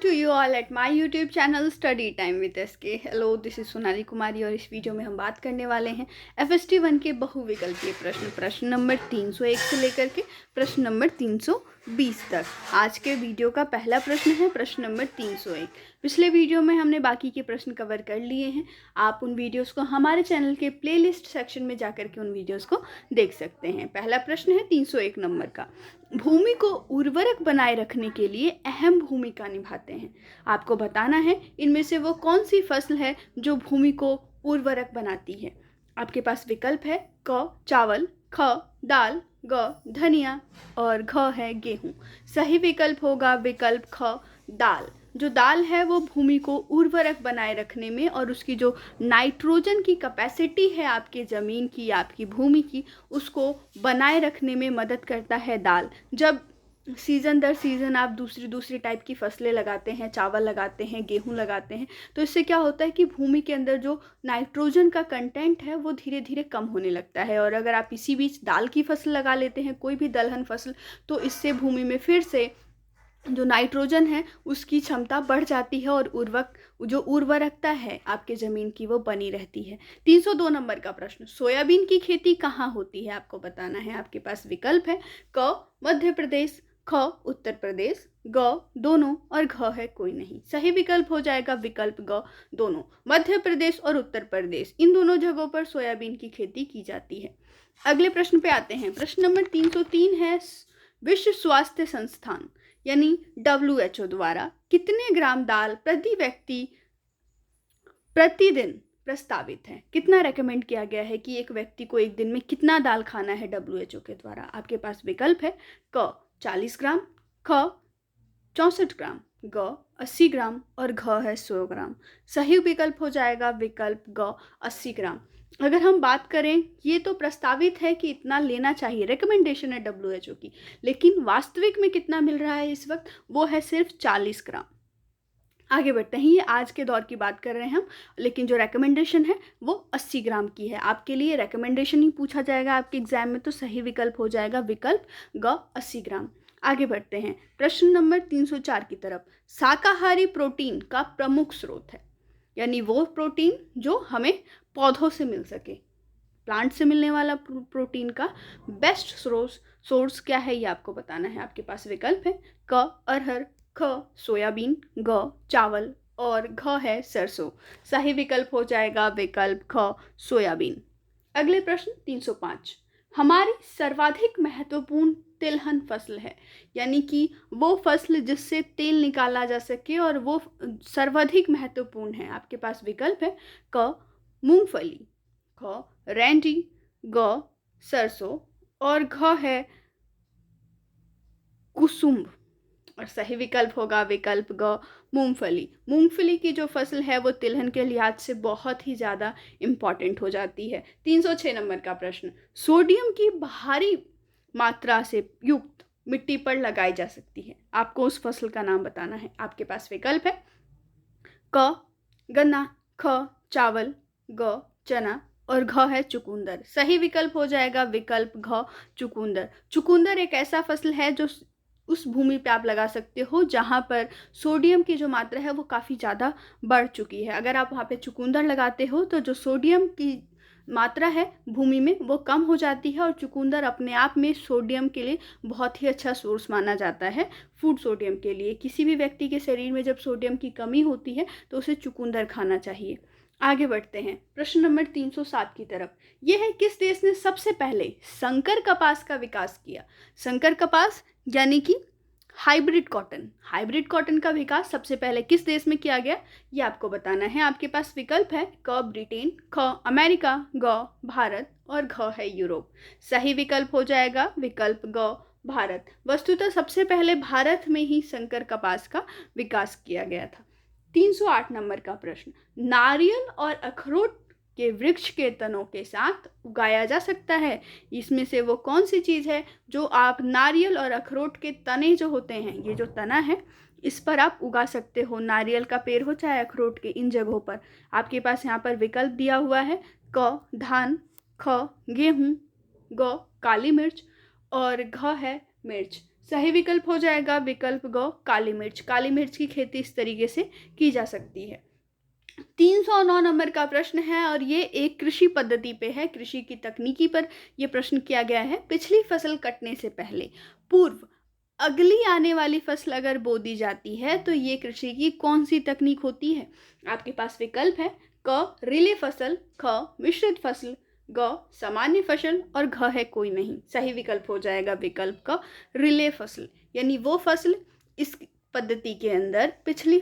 to you all at my YouTube channel Study Time with SK. Hello, this is Sonali Kumari और इस video में हम बात करने वाले हैं FST 1 के बहुविकल्पीय प्रश्न नंबर 301 से लेकर के प्रश्न नंबर 320 तक। आज के वीडियो का पहला प्रश्न है प्रश्न नंबर 301। पिछले वीडियो में हमने बाकी के प्रश्न कवर कर लिए हैं। आप उन वीडियोस को हमारे चैनल के प्लेलिस्ट सेक्शन में जाकर के उन वीडियोस को देख सकते हैं। पहला प्रश्न है 301 नंबर का। भूमि को उर्वरक बनाए रखने के लिए अहम भूमिका निभाते हैं। आपको बताना है इनमें से वो कौन सी फसल है जो भूमि को उर्वरक बनाती है। आपके पास विकल्प है क चावल, ख दाल, ग धनिया और घ है गेहूं। सही विकल्प होगा विकल्प ख दाल। जो दाल है वो भूमि को उर्वरक बनाए रखने में और उसकी जो नाइट्रोजन की कैपेसिटी है आपके ज़मीन की, आपकी भूमि की, उसको बनाए रखने में मदद करता है दाल। जब सीज़न दर सीज़न आप दूसरी टाइप की फसलें लगाते हैं, चावल लगाते हैं, गेहूं लगाते हैं, तो इससे क्या होता है कि भूमि के अंदर जो नाइट्रोजन का कंटेंट है वो धीरे धीरे कम होने लगता है। और अगर आप इसी बीच दाल की फसल लगा लेते हैं, कोई भी दलहन फसल, तो इससे भूमि में फिर से जो नाइट्रोजन है उसकी क्षमता बढ़ जाती है और उर्वरकता है आपके ज़मीन की वो बनी रहती है। 302 नंबर का प्रश्न। सोयाबीन की खेती कहाँ होती है आपको बताना है। आपके पास विकल्प है क मध्य प्रदेश, ख उत्तर प्रदेश, ग दोनों और घ है कोई नहीं। सही विकल्प हो जाएगा विकल्प ग दोनों। मध्य प्रदेश और उत्तर प्रदेश इन दोनों जगहों पर सोयाबीन की खेती की जाती है। अगले प्रश्न पे आते हैं। प्रश्न नंबर 303 है विश्व स्वास्थ्य संस्थान यानी WHO द्वारा कितने ग्राम दाल प्रति व्यक्ति प्रतिदिन प्रस्तावित है। कितना रेकमेंड किया गया है कि एक व्यक्ति को एक दिन में कितना दाल खाना है WHO के द्वारा। आपके पास विकल्प है क 40 ग्राम, ख 64 ग्राम, ग 80 ग्राम और घ है 100 ग्राम। सही विकल्प हो जाएगा विकल्प ग 80 ग्राम। अगर हम बात करें, ये तो प्रस्तावित है कि इतना लेना चाहिए, रिकमेंडेशन है WHO की, लेकिन वास्तविक में कितना मिल रहा है इस वक्त, वो है सिर्फ 40 ग्राम। आगे बढ़ते हैं। ये आज के दौर की बात कर रहे हैं हम, लेकिन जो रिकमेंडेशन है वो 80 ग्राम की है। आपके लिए रिकमेंडेशन ही पूछा जाएगा आपके एग्जाम में, तो सही विकल्प हो जाएगा विकल्प ग 80 ग्राम। आगे बढ़ते हैं प्रश्न नंबर 304 की तरफ। शाकाहारी प्रोटीन का प्रमुख स्रोत है, यानी वो प्रोटीन जो हमें पौधों से मिल सके। प्लांट से मिलने वाला प्रोटीन का बेस्ट सोर्स क्या है ये आपको बताना है। आपके पास विकल्प है क अरहर, ख सोयाबीन, ग चावल और घ है सरसों। सही विकल्प हो जाएगा विकल्प ख सोयाबीन। अगले प्रश्न 305। हमारी सर्वाधिक महत्वपूर्ण तिलहन फसल है, यानी कि वो फसल जिससे तेल निकाला जा सके और वो सर्वाधिक महत्वपूर्ण है। आपके पास विकल्प है क मूंगफली, ख रैंडी, ग सरसों और घ है कुसुम। और सही विकल्प होगा विकल्प ग मूंगफली। मूंगफली की जो फसल है वो तिलहन के लिहाज से बहुत ही ज़्यादा इम्पॉर्टेंट हो जाती है। 306 नंबर का प्रश्न। सोडियम की भारी मात्रा से युक्त मिट्टी पर लगाई जा सकती है। आपको उस फसल का नाम बताना है। आपके पास विकल्प है क गन्ना, ख चावल, ग चना और घ है चुकंदर। सही विकल्प हो जाएगा विकल्प घ चुकंदर। चुकंदर एक ऐसा फसल है जो उस भूमि पे आप लगा सकते हो जहाँ पर सोडियम की जो मात्रा है वो काफ़ी ज़्यादा बढ़ चुकी है। अगर आप वहाँ पे चुकंदर लगाते हो तो जो सोडियम की मात्रा है भूमि में वो कम हो जाती है। और चुकंदर अपने आप में सोडियम के लिए बहुत ही अच्छा सोर्स माना जाता है, फूड सोडियम के लिए। किसी भी व्यक्ति के शरीर में जब सोडियम की कमी होती है तो उसे चुकंदर खाना चाहिए। आगे बढ़ते हैं प्रश्न नंबर 307 की तरफ। यह है किस देश ने सबसे पहले संकर कपास का विकास किया। संकर कपास यानी कि हाइब्रिड कॉटन का विकास सबसे पहले किस देश में किया गया ये आपको बताना है। आपके पास विकल्प है क ब्रिटेन, ख अमेरिका, ग भारत और घ है यूरोप। सही विकल्प हो जाएगा विकल्प ग भारत। वस्तुतः सबसे पहले भारत में ही संकर कपास का विकास किया गया था। 308 नंबर का प्रश्न। नारियल और अखरोट के वृक्ष के तनों के साथ उगाया जा सकता है। इसमें से वो कौन सी चीज़ है जो आप नारियल और अखरोट के तने जो होते हैं, ये जो तना है इस पर आप उगा सकते हो। नारियल का पेड़ हो चाहे अखरोट के, इन जगहों पर आपके पास यहाँ पर विकल्प दिया हुआ है क धान, ख गेहूँ, ग काली मिर्च और घ है मिर्च। सही विकल्प हो जाएगा विकल्प ग काली मिर्च। काली मिर्च की खेती इस तरीके से की जा सकती है। 309 नंबर का प्रश्न है और ये एक कृषि पद्धति पे है, कृषि की तकनीकी पर ये प्रश्न किया गया है। पिछली फसल कटने से पहले पूर्व अगली आने वाली फसल अगर बो दी जाती है तो ये कृषि की कौन सी तकनीक होती है? आपके पास विकल्प है क रिले फसल, ख मिश्रित फसल, ग सामान्य फसल और घ है कोई नहीं। सही विकल्प हो जाएगा विकल्प का रिले फसल, यानी वो फसल इस पद्धति के अंदर पिछली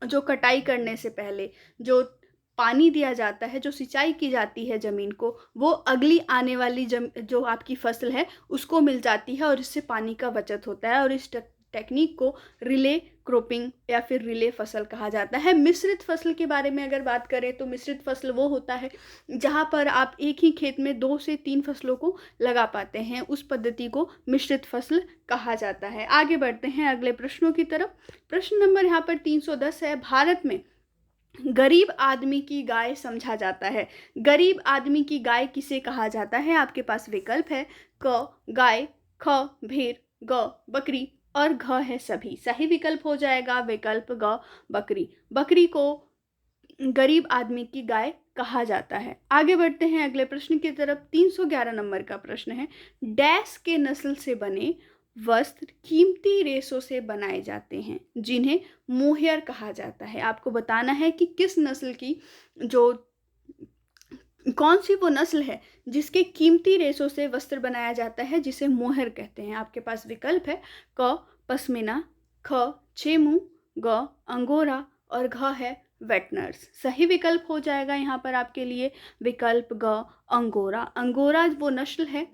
जो कटाई करने से पहले जो पानी दिया जाता है, जो सिंचाई की जाती है ज़मीन को, वो अगली आने वाली जो आपकी फसल है उसको मिल जाती है और इससे पानी का बचत होता है और इस टेक्निक को रिले क्रॉपिंग या फिर रिले फसल कहा जाता है। मिश्रित फसल के बारे में अगर बात करें तो मिश्रित फसल वो होता है जहाँ पर आप एक ही खेत में 2 से 3 फसलों को लगा पाते हैं, उस पद्धति को मिश्रित फसल कहा जाता है। आगे बढ़ते हैं अगले प्रश्नों की तरफ। प्रश्न नंबर यहाँ पर 310 है। भारत में गरीब आदमी की गाय समझा जाता है। गरीब आदमी की गाय किसे कहा जाता है? आपके पास विकल्प है क गाय, ख भेड़, ग बकरी और घ है सभी। सही विकल्प हो जाएगा विकल्प ग बकरी। बकरी को गरीब आदमी की गाय कहा जाता है। आगे बढ़ते हैं अगले प्रश्न की तरफ। 311 नंबर का प्रश्न है। डैश के नस्ल से बने वस्त्र कीमती रेशों से बनाए जाते हैं जिन्हें मोहेयर कहा जाता है। आपको बताना है कि किस नस्ल की कौन सी वो नस्ल है जिसके कीमती रेशों से वस्त्र बनाया जाता है जिसे मोहर कहते हैं। आपके पास विकल्प है क पश्मीना, ख चेमू, ग अंगोरा और घ है वेटनर्स। सही विकल्प हो जाएगा यहाँ पर आपके लिए विकल्प ग अंगोरा। अंगोरा वो नस्ल है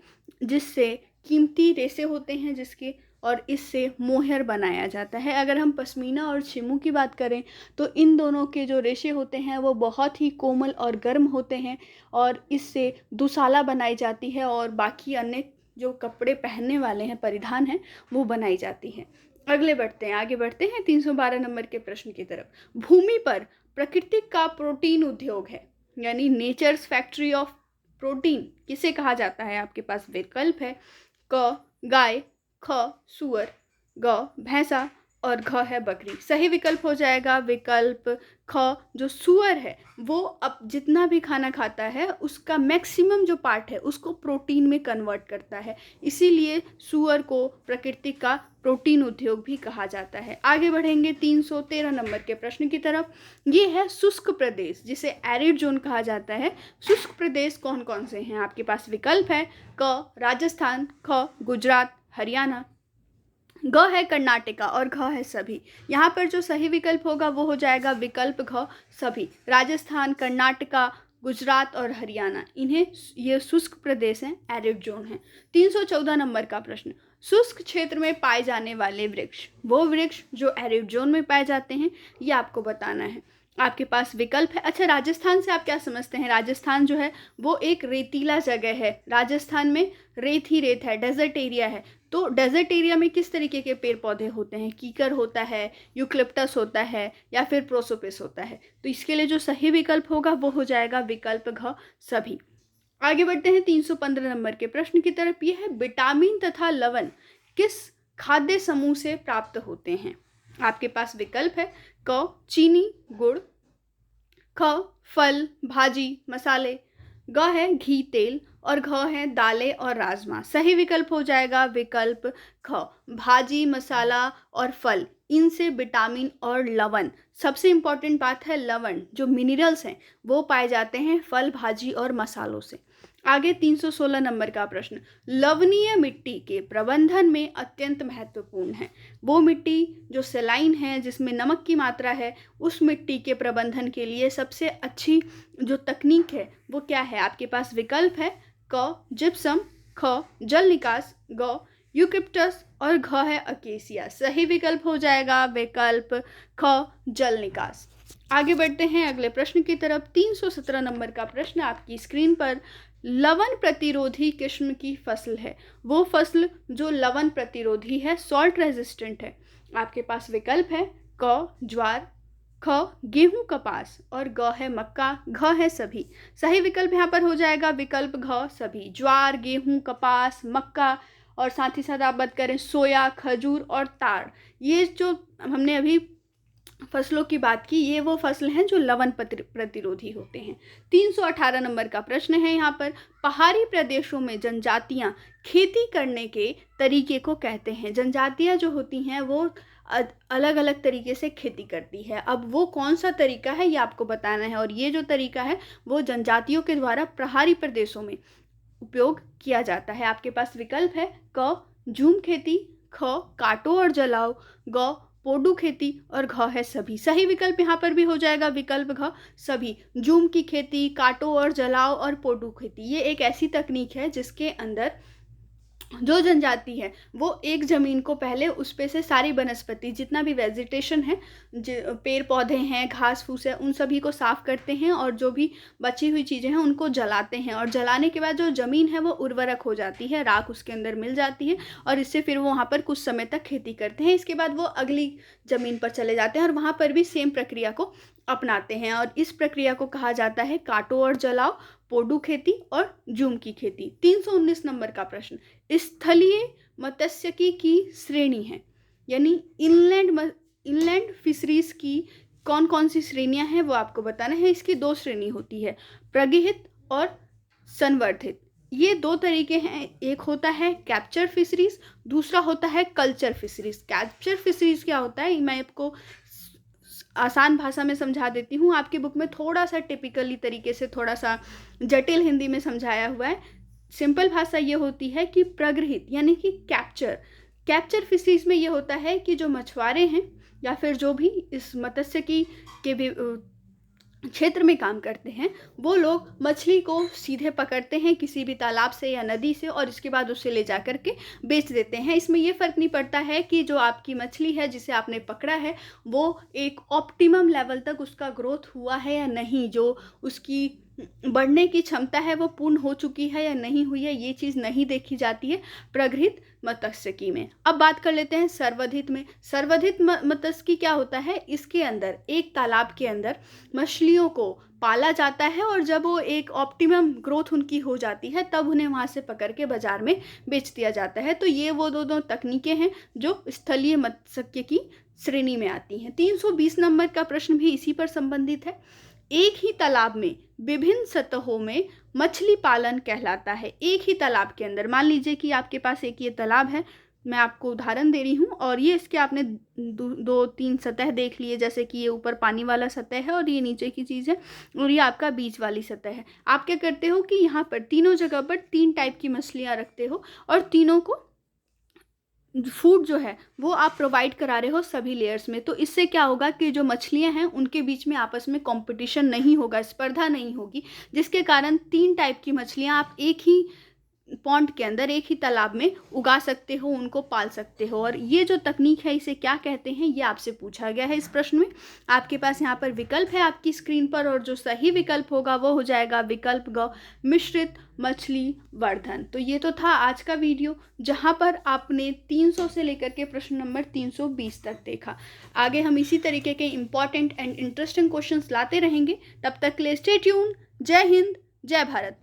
जिससे कीमती रेशे होते हैं जिसके, और इससे मोहर बनाया जाता है। अगर हम पश्मीना और चिमू की बात करें तो इन दोनों के जो रेशे होते हैं वो बहुत ही कोमल और गर्म होते हैं और इससे दुशाला बनाई जाती है और बाकी अन्य जो कपड़े पहनने वाले हैं, परिधान हैं, वो बनाई जाती हैं। आगे बढ़ते हैं 312 नंबर के प्रश्न की तरफ। भूमि पर प्रकृति का प्रोटीन उद्योग है, यानी नेचर्स फैक्ट्री ऑफ प्रोटीन किसे कहा जाता है? आपके पास विकल्प है क गाय, ख सुअर, ग भैंसा और घ है बकरी। सही विकल्प हो जाएगा विकल्प ख। जो सुअर है वो अब जितना भी खाना खाता है उसका मैक्सिमम जो पार्ट है उसको प्रोटीन में कन्वर्ट करता है, इसीलिए सुअर को प्रकृति का प्रोटीन उद्योग भी कहा जाता है। आगे बढ़ेंगे 313 नंबर के प्रश्न की तरफ। ये है शुष्क प्रदेश जिसे एरिड जोन कहा जाता है। शुष्क प्रदेश कौन कौन से हैं? आपके पास विकल्प है क राजस्थान, ख गुजरात, हरियाणा, ग है कर्नाटका और घ है सभी। यहाँ पर जो सही विकल्प होगा वो हो जाएगा विकल्प घ सभी। राजस्थान, कर्नाटका, गुजरात और हरियाणा, इन्हें ये शुष्क प्रदेश हैं, एरिड जोन है। 314 नंबर का प्रश्न। शुष्क क्षेत्र में पाए जाने वाले वृक्ष, वो वृक्ष जो एरिड जोन में पाए जाते हैं, ये आपको बताना है। आपके पास विकल्प है। अच्छा, राजस्थान से आप क्या समझते हैं? राजस्थान जो है वो एक रेतीला जगह है। राजस्थान में रेत ही रेत है, डेजर्ट एरिया है। तो डेजर्ट एरिया में किस तरीके के पेड़ पौधे होते हैं? कीकर होता है, यूकलिप्टस होता है या फिर प्रोसोपिस होता है। तो इसके लिए जो सही विकल्प होगा वो हो जाएगा विकल्प घ सभी। आगे बढ़ते हैं 315 नंबर के प्रश्न की तरफ। यह है विटामिन तथा लवण किस खाद्य समूह से प्राप्त होते हैं? आपके पास विकल्प है क चीनी, गुड़, ख फल, भाजी, मसाले, ग है घी, तेल और घ है दालें और राजमा। सही विकल्प हो जाएगा विकल्प ख। भाजी, मसाला और फल, इनसे विटामिन और लवण, सबसे इम्पॉर्टेंट बात है लवण, जो मिनरल्स हैं वो पाए जाते हैं फल, भाजी और मसालों से। आगे 316 नंबर का प्रश्न। लवणीय मिट्टी के प्रबंधन में अत्यंत महत्वपूर्ण है, वो मिट्टी जो सलाइन है जिसमें नमक की मात्रा है, उस मिट्टी के प्रबंधन के लिए सबसे अच्छी जो तकनीक है वो क्या है? आपके पास विकल्प है क जिप्सम, ख जल निकास, ग यूकलिप्टस और घ है अकेसिया। सही विकल्प हो जाएगा विकल्प ख जल निकास। आगे बढ़ते हैं अगले प्रश्न की तरफ। 317 नंबर का प्रश्न आपकी स्क्रीन पर। लवण प्रतिरोधी किस्म की फसल है, वो फसल जो लवण प्रतिरोधी है, सॉल्ट रेजिस्टेंट है। आपके पास विकल्प है क ज्वार, ख गेहूं, कपास और ग है मक्का, घ है सभी। सही विकल्प यहाँ पर हो जाएगा विकल्प घ सभी। ज्वार, गेहूं, कपास, मक्का और साथ ही साथ आप बात करें सोया, खजूर और ताड़, ये जो हमने अभी फसलों की बात की, ये वो फसल हैं जो लवण प्रतिरोधी होते हैं। 318 नंबर का प्रश्न है यहाँ पर, पहाड़ी प्रदेशों में जनजातियां खेती करने के तरीके को कहते हैं। जनजातियां जो होती हैं वो अलग अलग तरीके से खेती करती है। अब वो कौन सा तरीका है ये आपको बताना है, और ये जो तरीका है वो जनजातियों के द्वारा पहाड़ी प्रदेशों में उपयोग किया जाता है। आपके पास विकल्प है क झूम खेती, ख काटो और जलाओ, ग पोडू खेती और घ है सभी। सही विकल्प यहाँ पर भी हो जाएगा विकल्प घ सभी। झूम की खेती, काटो और जलाओ और पोडू खेती, ये एक ऐसी तकनीक है जिसके अंदर जो जनजाति है वो एक ज़मीन को पहले उस पे से सारी वनस्पति, जितना भी वेजिटेशन है, पेड़ पौधे हैं, घास फूस है, उन सभी को साफ़ करते हैं और जो भी बची हुई चीज़ें हैं उनको जलाते हैं, और जलाने के बाद जो ज़मीन है वो उर्वरक हो जाती है, राख उसके अंदर मिल जाती है, और इससे फिर वो वहाँ पर कुछ समय तक खेती करते हैं। इसके बाद वो अगली ज़मीन पर चले जाते हैं और वहाँ पर भी सेम प्रक्रिया को अपनाते हैं, और इस प्रक्रिया को कहा जाता है काटो और जलाओ, पोडू खेती और झूम की खेती। 319 नंबर का प्रश्न, स्थलीय मत्स्यिकी की श्रेणी है, यानी इनलैंड फिशरीज की कौन कौन सी श्रेणियां हैं वो आपको बताना है। इसकी दो श्रेणी होती है, प्रगहित और संवर्धित। ये दो तरीके हैं, एक होता है कैप्चर फिशरीज, दूसरा होता है कल्चर फिशरीज। कैप्चर फिशरीज क्या होता है मैं आपको आसान भाषा में समझा देती हूँ। आपकी बुक में थोड़ा सा टिपिकली तरीके से, थोड़ा सा जटिल हिंदी में समझाया हुआ है। सिंपल भाषा ये होती है कि प्रगृहित यानी कि कैप्चर फिशरीज में ये होता है कि जो मछुआरे हैं या फिर जो भी इस मत्स्यिकी के भी क्षेत्र में काम करते हैं, वो लोग मछली को सीधे पकड़ते हैं किसी भी तालाब से या नदी से, और इसके बाद उसे ले जा कर के बेच देते हैं। इसमें ये फ़र्क नहीं पड़ता है कि जो आपकी मछली है जिसे आपने पकड़ा है वो एक ऑप्टिमम लेवल तक उसका ग्रोथ हुआ है या नहीं, जो उसकी बढ़ने की क्षमता है वो पूर्ण हो चुकी है या नहीं हुई है, ये चीज़ नहीं देखी जाती है प्रगृहित मत्स्यिकी में। अब बात कर लेते हैं सर्वधित में। सर्वधित मत्स्यिकी क्या होता है, इसके अंदर एक तालाब के अंदर मछलियों को पाला जाता है, और जब वो एक ऑप्टिमम ग्रोथ उनकी हो जाती है तब उन्हें वहाँ से पकड़ के बाजार में बेच दिया जाता है। तो ये वो दो तकनीकें हैं जो स्थलीय मत्स्यिकी की श्रेणी में आती हैं। 320 नंबर का प्रश्न भी इसी पर संबंधित है। एक ही तालाब में विभिन्न सतहों में मछली पालन कहलाता है। एक ही तालाब के अंदर, मान लीजिए कि आपके पास एक ये तालाब है, मैं आपको उदाहरण दे रही हूँ, और ये इसके आपने दो तीन सतह देख लिए, जैसे कि ये ऊपर पानी वाला सतह है और ये नीचे की चीज़ है, और ये आपका बीच वाली सतह है। आप क्या करते हो कि यहाँ पर तीनों जगह पर 3 टाइप की मछलियाँ रखते हो, और तीनों को फूड जो है वो आप प्रोवाइड करा रहे हो सभी लेयर्स में। तो इससे क्या होगा कि जो मछलियां हैं उनके बीच में आपस में कंपटीशन नहीं होगा, स्पर्धा नहीं होगी, जिसके कारण 3 टाइप की मछलियां आप एक ही पॉन्ड के अंदर, एक ही तालाब में उगा सकते हो, उनको पाल सकते हो। और ये जो तकनीक है इसे क्या कहते हैं ये आपसे पूछा गया है इस प्रश्न में। आपके पास यहाँ पर विकल्प है आपकी स्क्रीन पर, और जो सही विकल्प होगा वो हो जाएगा विकल्प ग, मिश्रित मछली वर्धन। तो ये तो था आज का वीडियो, जहाँ पर आपने 300 से लेकर के प्रश्न नंबर 320 तक देखा। आगे हम इसी तरीके के इंपॉर्टेंट एंड इंटरेस्टिंग क्वेश्चंस लाते रहेंगे। तब तक के लिए स्टे ट्यून। जय हिंद, जय भारत।